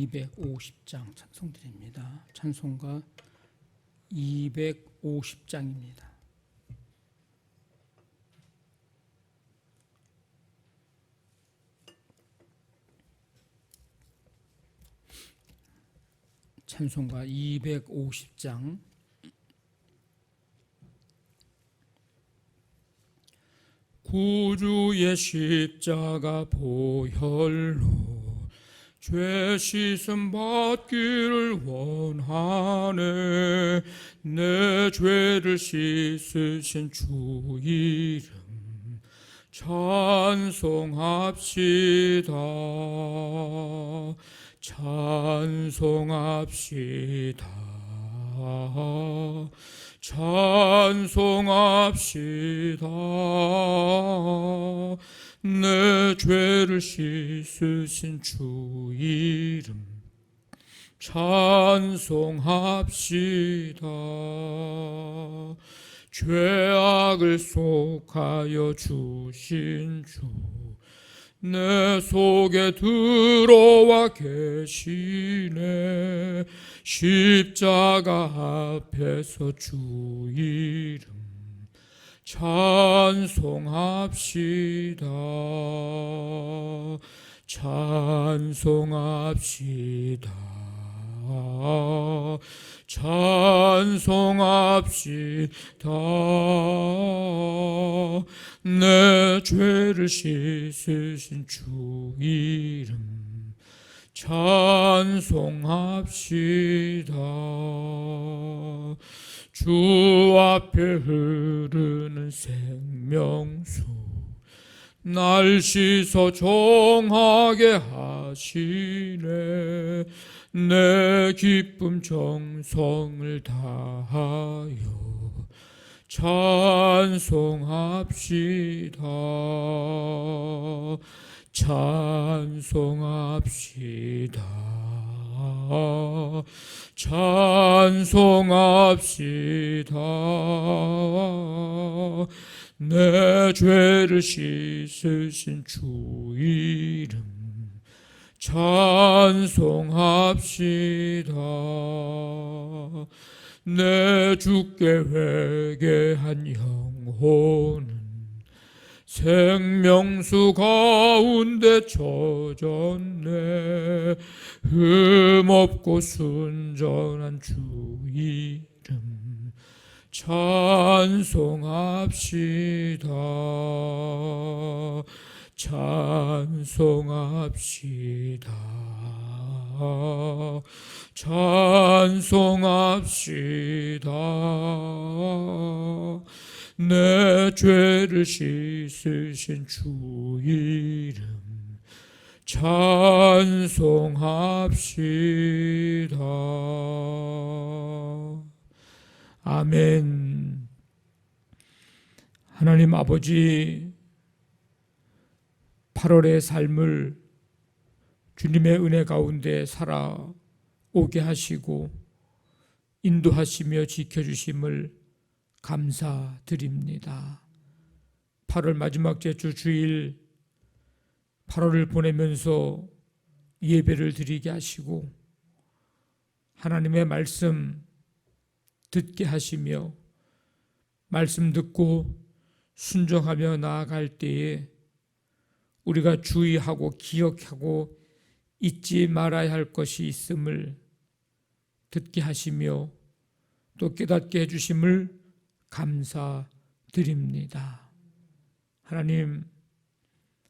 250장 찬송드립니다. 찬송가 250장입니다. 찬송가 250장. 구주의 십자가 보혈로 죄 씻음 받기를 원하네. 내 죄를 씻으신 주 이름 찬송합시다. 찬송합시다. 찬송합시다. 내 죄를 씻으신 주 이름 찬송합시다. 죄악을 속하여 주신 주 내 속에 들어와 계시네. 십자가 앞에서 주 이름 찬송합시다. 찬송합시다. 찬송합시다. 내 죄를 씻으신 주 이름 찬송합시다. 주 앞에 흐르는 생명수 날 씻어 정하게 하시네. 내 기쁨 정성을 다하여 찬송합시다. 찬송합시다. 찬송합시다. 내 죄를 씻으신 주 이름 찬송합시다. 내 주께 회개한 영혼은 생명수 가운데 젖었네. 흠없고 순전한 주 이름 찬송합시다. 찬송합시다. 찬송합시다. 내 죄를 씻으신 주 이름 찬송합시다. 아멘. 하나님 아버지, 8월의 삶을 주님의 은혜 가운데 살아오게 하시고 인도하시며 지켜주심을 감사드립니다. 8월 마지막 주 주일 8월을 보내면서 예배를 드리게 하시고 하나님의 말씀 듣게 하시며 말씀 듣고 순종하며 나아갈 때에 우리가 주의하고 기억하고 잊지 말아야 할 것이 있음을 듣게 하시며 또 깨닫게 해주심을 감사드립니다. 하나님,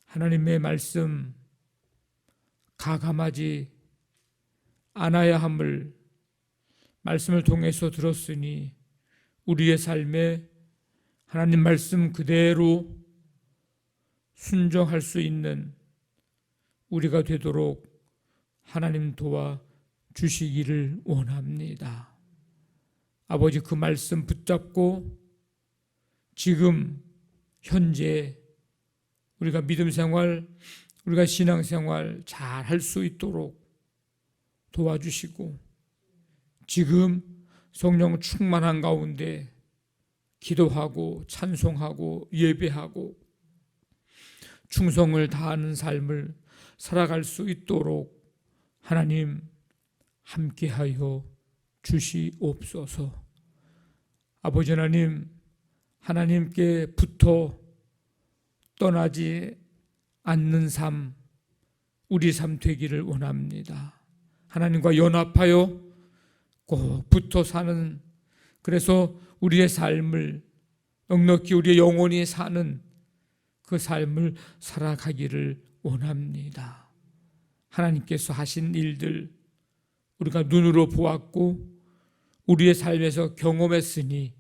하나님의 말씀 가감하지 않아야 함을 말씀을 통해서 들었으니 우리의 삶에 하나님 말씀 그대로 순종할 수 있는 우리가 되도록 하나님 도와 주시기를 원합니다. 아버지, 그 말씀 붙잡고 지금 현재 우리가 믿음 생활, 우리가 신앙 생활 잘 할 수 있도록 도와주시고 지금 성령 충만한 가운데 기도하고 찬송하고 예배하고 충성을 다하는 삶을 살아갈 수 있도록 하나님 함께하여 주시옵소서. 아버지 하나님, 하나님께 붙어 떠나지 않는 삶, 우리 삶 되기를 원합니다. 하나님과 연합하여 꼭 붙어 사는, 그래서 우리의 삶을 넉넉히 우리의 영혼이 사는 그 삶을 살아가기를 원합니다. 하나님께서 하신 일들 우리가 눈으로 보았고 우리의 삶에서 경험했으니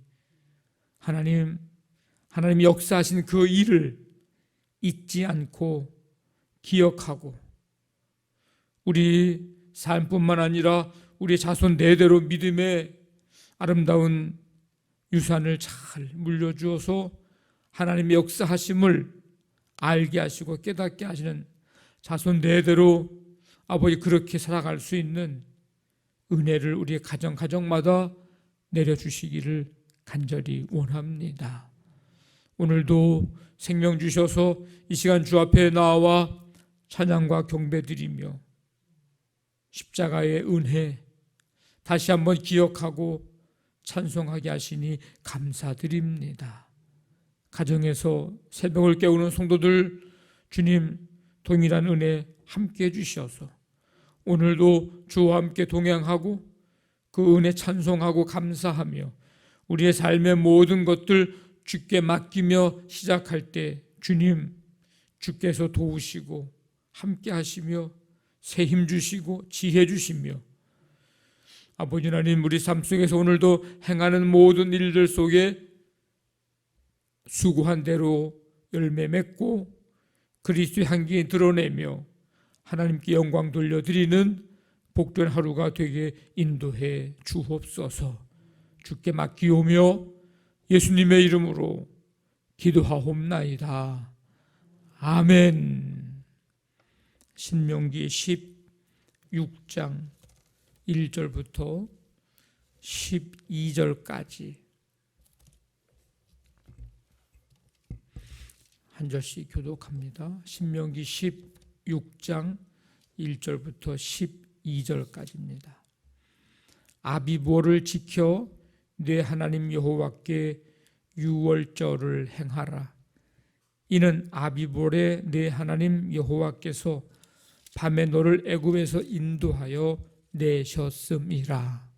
하나님 역사하신 그 일을 잊지 않고 기억하고 우리 삶뿐만 아니라 우리 자손 대대로 믿음의 아름다운 유산을 잘 물려주어서 하나님의 역사하심을 알게 하시고 깨닫게 하시는 자손 대대로 아버지 그렇게 살아갈 수 있는 은혜를 우리 가정마다 내려주시기를 간절히 원합니다. 오늘도 생명 주셔서 이 시간 주 앞에 나와 찬양과 경배드리며 십자가의 은혜 다시 한번 기억하고 찬송하게 하시니 감사드립니다. 가정에서 새벽을 깨우는 성도들 주님 동일한 은혜 함께 해주셔서 오늘도 주와 함께 동행하고 그 은혜 찬송하고 감사하며 우리의 삶의 모든 것들 주께 맡기며 시작할 때 주님 주께서 도우시고 함께 하시며 새 힘 주시고 지혜 주시며 아버지 하나님 우리 삶 속에서 오늘도 행하는 모든 일들 속에 수고한 대로 열매 맺고 그리스도의 향기 드러내며 하나님께 영광 돌려드리는 복된 하루가 되게 인도해 주옵소서. 주께 맡기오며 예수님의 이름으로 기도하옵나이다. 아멘. 신명기 16장 1절부터 12절까지 한 절씩 교독합니다. 신명기 16장 1절부터 12절까지입니다. 아비보를 지켜 네 하나님 여호와께 유월절을 행하라. 이는 아비볼에 네 하나님 여호와께서 밤에 너를 애굽에서 인도하여 내셨음이라.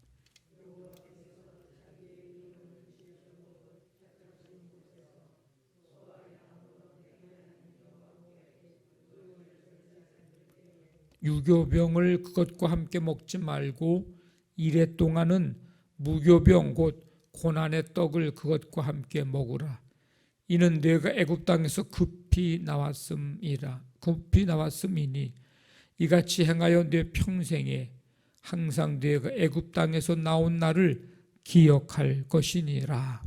유교병을 그것과 함께 먹지 말고 이래 동안은 무교병 곧 고난의 떡을 그것과 함께 먹으라. 이는 내가 애굽 땅에서 급히 나왔음이니 이같이 행하여 내 평생에 항상 내가 애굽 땅에서 나온 날을 기억할 것이니라.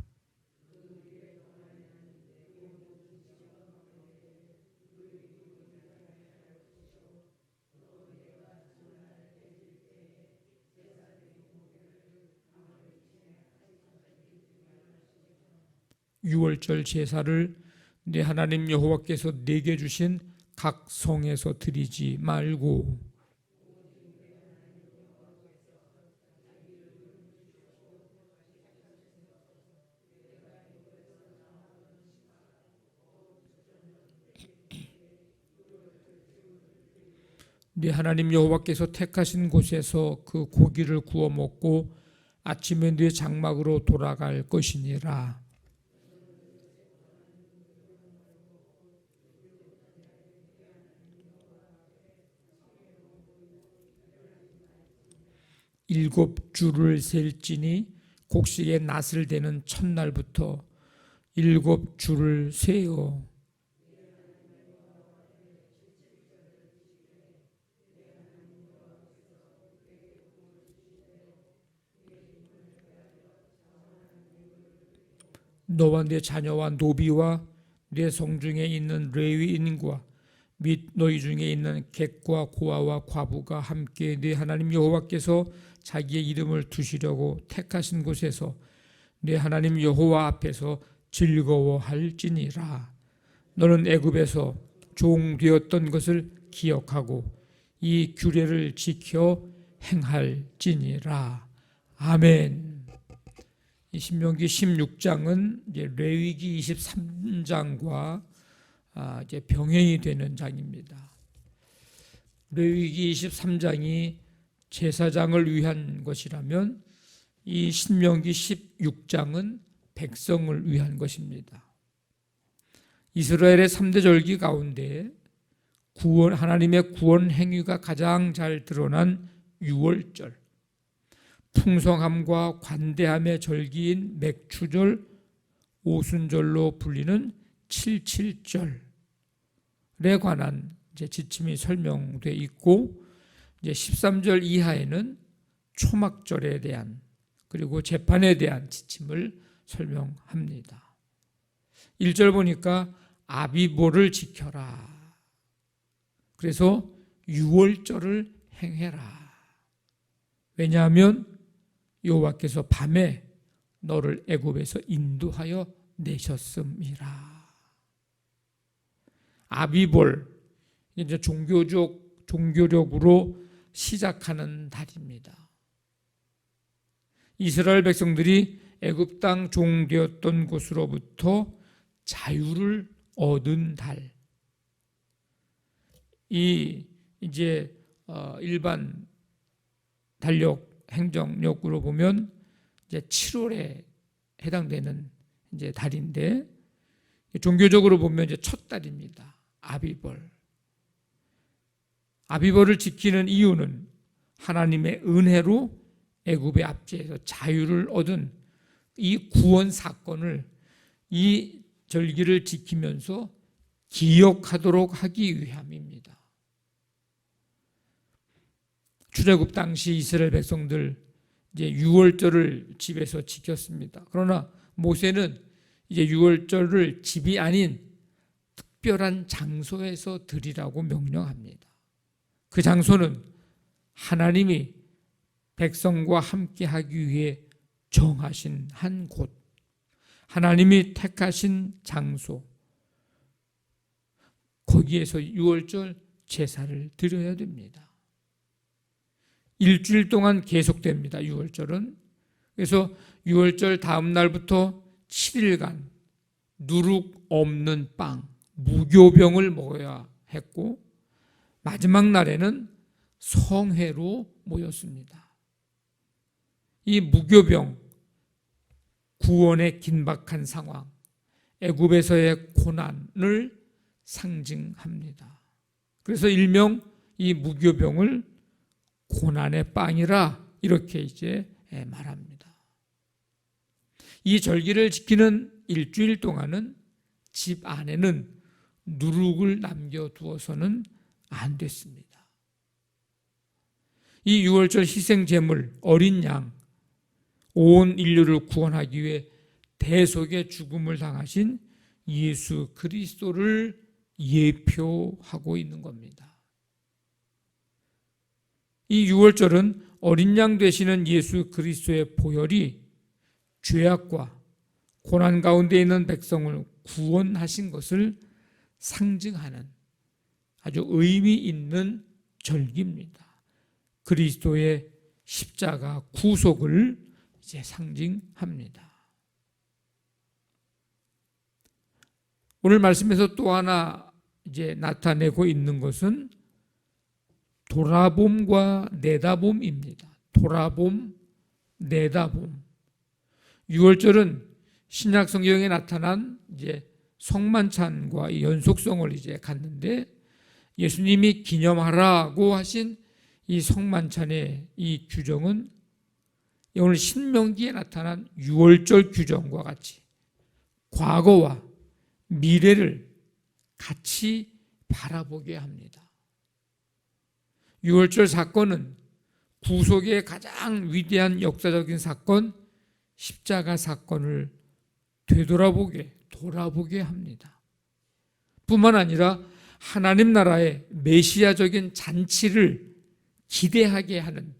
유월절 제사를 네 하나님 여호와께서 내게 주신 각 성에서 드리지 말고 네 하나님 여호와께서 택하신 곳에서 그 고기를 구워 먹고 아침에 네 장막으로 돌아갈 것이니라. 일곱 주를 셀지니 곡식의 낫을 대는 첫날부터 일곱 주를 세어 너와 네 자녀와 노비와 네 성중에 있는 레위인과 및 너희 중에 있는 객과 고아와 과부가 함께 네 하나님 여호와께서 자기의 이름을 두시려고 택하신 곳에서 네 하나님 여호와 앞에서 즐거워할지니라. 너는 애굽에서 종 되었던 것을 기억하고 이 규례를 지켜 행할지니라. 아멘. 이 신명기 16장은 이제 레위기 23장과 이제 병행이 되는 장입니다. 레위기 23장이 제사장을 위한 것이라면 이 신명기 16장은 백성을 위한 것입니다. 이스라엘의 3대 절기 가운데 하나님의 구원 행위가 가장 잘 드러난 유월절, 풍성함과 관대함의 절기인 맥추절, 오순절로 불리는 칠칠절에 관한 이제 지침이 설명되어 있고, 이제 13절 이하에는 초막절에 대한 그리고 재판에 대한 지침을 설명합니다. 1절 보니까 아비보를 지켜라. 그래서 유월절을 행해라. 왜냐하면 여호와께서 밤에 너를 애굽에서 인도하여 내셨음이라. 아비볼, 이제 종교적으로 시작하는 달입니다. 이스라엘 백성들이 애굽 땅 종되었던 곳으로부터 자유를 얻은 달. 이 이제 일반 달력 행정력으로 보면 이제 7월에 해당되는 이제 달인데, 종교적으로 보면 이제 첫 달입니다. 아비벌. 아비벌을 지키는 이유는 하나님의 은혜로 애굽의 압제에서 자유를 얻은 이 구원 사건을 이 절기를 지키면서 기억하도록 하기 위함입니다. 출애굽 당시 이스라엘 백성들 이제 유월절을 집에서 지켰습니다. 그러나 모세는 이제 유월절을 집이 아닌 특별한 장소에서 드리라고 명령합니다. 그 장소는 하나님이 백성과 함께 하기 위해 정하신 한 곳, 하나님이 택하신 장소, 거기에서 유월절 제사를 드려야 됩니다. 일주일 동안 계속됩니다. 유월절은. 그래서 유월절 다음 날부터 7일간 누룩 없는 빵, 무교병을 먹어야 했고, 마지막 날에는 성회로 모였습니다. 이 무교병, 구원의 긴박한 상황, 애굽에서의 고난을 상징합니다. 그래서 일명 이 무교병을 고난의 빵이라 이렇게 이제 말합니다. 이 절기를 지키는 일주일 동안은 집 안에는 누룩을 남겨두어서는 안 됐습니다. 이 유월절 희생 제물 어린 양, 온 인류를 구원하기 위해 대속의 죽음을 당하신 예수 그리스도를 예표하고 있는 겁니다. 이 유월절은 어린 양 되시는 예수 그리스도의 보혈이 죄악과 고난 가운데 있는 백성을 구원하신 것을 상징하는 아주 의미 있는 절기입니다. 그리스도의 십자가 구속을 이제 상징합니다. 오늘 말씀에서 또 하나 이제 나타내고 있는 것은 돌아봄과 내다봄입니다. 돌아봄, 내다봄. 유월절은 신약 성경에 나타난 이제 성만찬과 연속성을 이제 갖는데, 예수님이 기념하라고 하신 이 성만찬의 이 규정은 오늘 신명기에 나타난 유월절 규정과 같이 과거와 미래를 같이 바라보게 합니다. 유월절 사건은 구속의 가장 위대한 역사적인 사건, 십자가 사건을 돌아보게 합니다. 뿐만 아니라 하나님 나라의 메시아적인 잔치를 기대하게 하는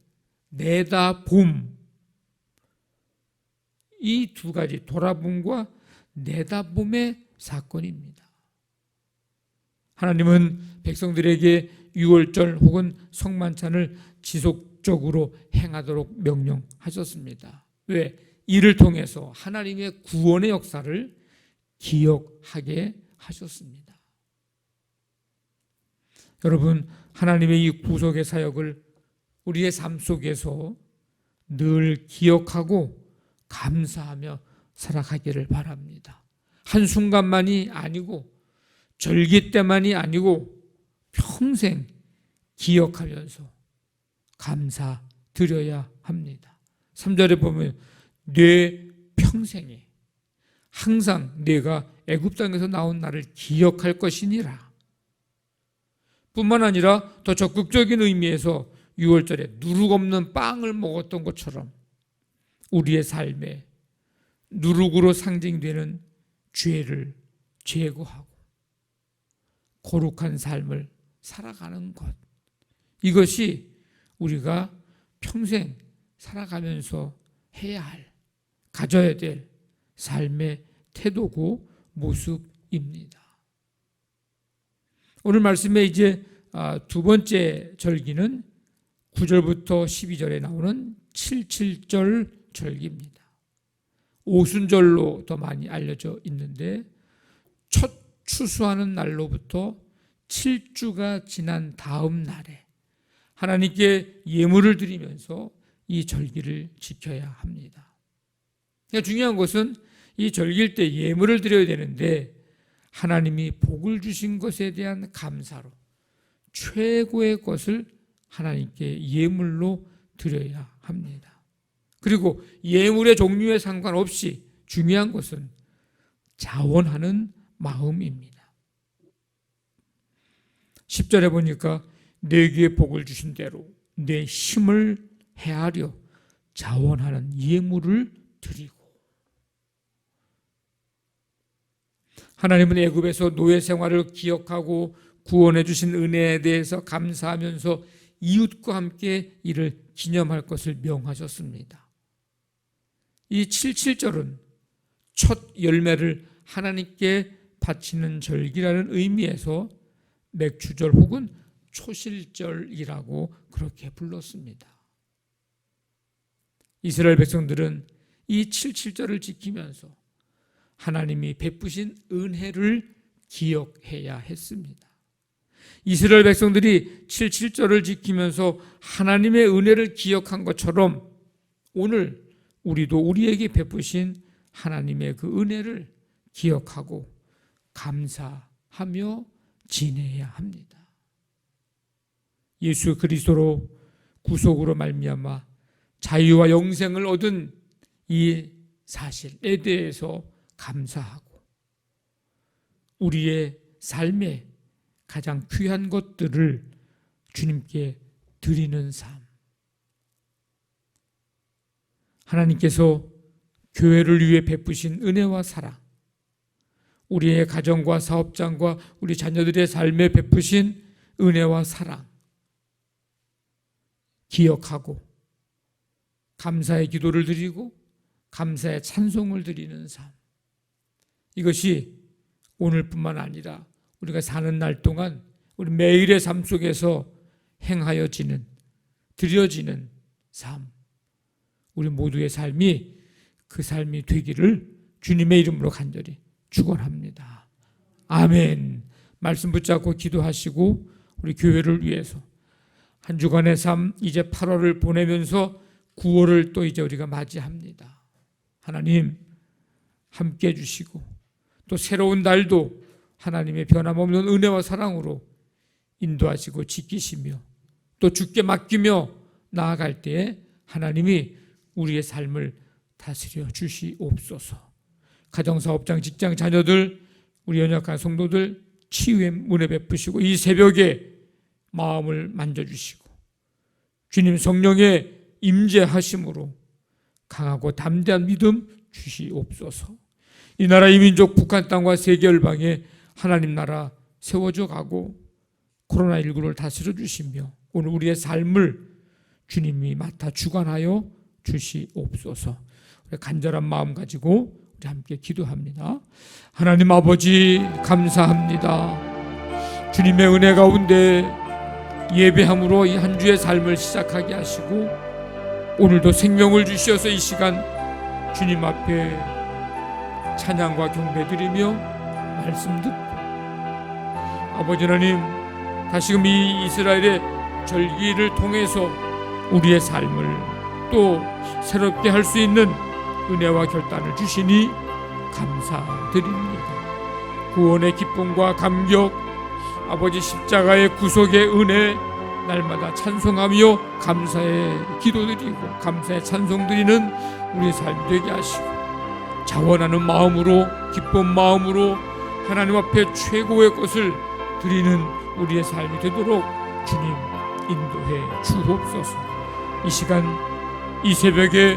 내다봄, 이 두 가지 돌아봄과 내다봄의 사건입니다. 하나님은 백성들에게 유월절 혹은 성만찬을 지속적으로 행하도록 명령하셨습니다. 왜? 이를 통해서 하나님의 구원의 역사를 기억하게 하셨습니다. 여러분, 하나님의 이 구속의 사역을 우리의 삶 속에서 늘 기억하고 감사하며 살아가기를 바랍니다. 한순간만이 아니고 절기 때만이 아니고 평생 기억하면서 감사드려야 합니다. 3절에 보면 내 평생에 항상 내가 애굽 땅에서 나온 나를 기억할 것이니라. 뿐만 아니라 더 적극적인 의미에서 6월절에 누룩 없는 빵을 먹었던 것처럼 우리의 삶에 누룩으로 상징되는 죄를 제거하고 거룩한 삶을 살아가는 것, 이것이 우리가 평생 살아가면서 해야 할, 가져야 될 삶의 태도고 모습입니다. 오늘 말씀에 이제 두 번째 절기는 9절부터 12절에 나오는 77절 절기입니다. 오순절로 더 많이 알려져 있는데 첫 추수하는 날로부터 7주가 지난 다음 날에 하나님께 예물을 드리면서 이 절기를 지켜야 합니다. 중요한 것은 이 절기일 때 예물을 드려야 되는데 하나님이 복을 주신 것에 대한 감사로 최고의 것을 하나님께 예물로 드려야 합니다. 그리고 예물의 종류에 상관없이 중요한 것은 자원하는 마음입니다. 10절에 보니까 내게 복을 주신 대로 내 힘을 헤아려 자원하는 예물을 드리고, 하나님은 애굽에서 노예 생활을 기억하고 구원해 주신 은혜에 대해서 감사하면서 이웃과 함께 이를 기념할 것을 명하셨습니다. 이 77절은 첫 열매를 하나님께 바치는 절기라는 의미에서 맥추절 혹은 초실절이라고 그렇게 불렀습니다. 이스라엘 백성들은 이 77절을 지키면서 하나님이 베푸신 은혜를 기억해야 했습니다. 이스라엘 백성들이 77절을 지키면서 하나님의 은혜를 기억한 것처럼 오늘 우리도 우리에게 베푸신 하나님의 그 은혜를 기억하고 감사하며 지내야 합니다. 예수 그리스도로 구속으로 말미암아 자유와 영생을 얻은 이 사실에 대해서 감사하고 우리의 삶에 가장 귀한 것들을 주님께 드리는 삶, 하나님께서 교회를 위해 베푸신 은혜와 사랑, 우리의 가정과 사업장과 우리 자녀들의 삶에 베푸신 은혜와 사랑 기억하고 감사의 기도를 드리고 감사의 찬송을 드리는 삶, 이것이 오늘뿐만 아니라 우리가 사는 날 동안 우리 매일의 삶 속에서 행하여지는, 드려지는 삶, 우리 모두의 삶이 그 삶이 되기를 주님의 이름으로 간절히 축원합니다. 아멘. 말씀 붙잡고 기도하시고 우리 교회를 위해서 한 주간의 삶, 이제 8월을 보내면서 9월을 또 이제 우리가 맞이합니다. 하나님 함께 해주시고 또 새로운 날도 하나님의 변함없는 은혜와 사랑으로 인도하시고 지키시며 또 주께 맡기며 나아갈 때에 하나님이 우리의 삶을 다스려 주시옵소서. 가정사업장, 직장, 자녀들, 우리 연약한 성도들 치유의 은혜 베푸시고 이 새벽에 마음을 만져주시고 주님 성령의 임재하심으로 강하고 담대한 믿음 주시옵소서. 이 나라 이 민족 북한 땅과 세계 열방에 하나님 나라 세워져 가고 코로나19를 다스려 주시며 오늘 우리의 삶을 주님이 맡아 주관하여 주시옵소서. 우리 간절한 마음 가지고 우리 함께 기도합니다. 하나님 아버지 감사합니다. 주님의 은혜 가운데 예배함으로 이 한 주의 삶을 시작하게 하시고 오늘도 생명을 주시어서 이 시간 주님 앞에 찬양과 경배드리며 말씀 듣고 아버지 하나님 다시금 이 이스라엘의 절기를 통해서 우리의 삶을 또 새롭게 할 수 있는 은혜와 결단을 주시니 감사드립니다. 구원의 기쁨과 감격, 아버지 십자가의 구속의 은혜 날마다 찬송하며 감사의 기도드리고 감사의 찬송드리는 우리의 삶이 되게 하시고 자원하는 마음으로 기쁜 마음으로 하나님 앞에 최고의 것을 드리는 우리의 삶이 되도록 주님 인도해 주옵소서. 이 시간 이 새벽에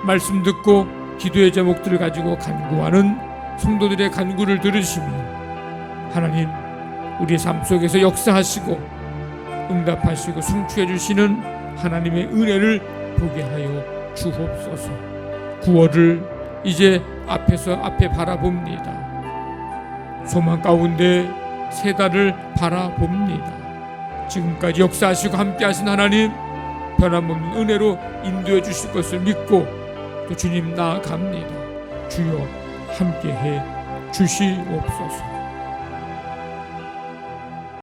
말씀 듣고 기도의 제목들을 가지고 간구하는 성도들의 간구를 들으시며 하나님 우리의 삶 속에서 역사하시고 응답하시고 성취해 주시는 하나님의 은혜를 보게 하여 주옵소서. 9월을 이제 앞에 바라봅니다. 소망 가운데 세 달을 바라봅니다. 지금까지 역사하시고 함께하신 하나님 변함없는 은혜로 인도해 주실 것을 믿고 또 주님 나아갑니다. 주여 함께해 주시옵소서.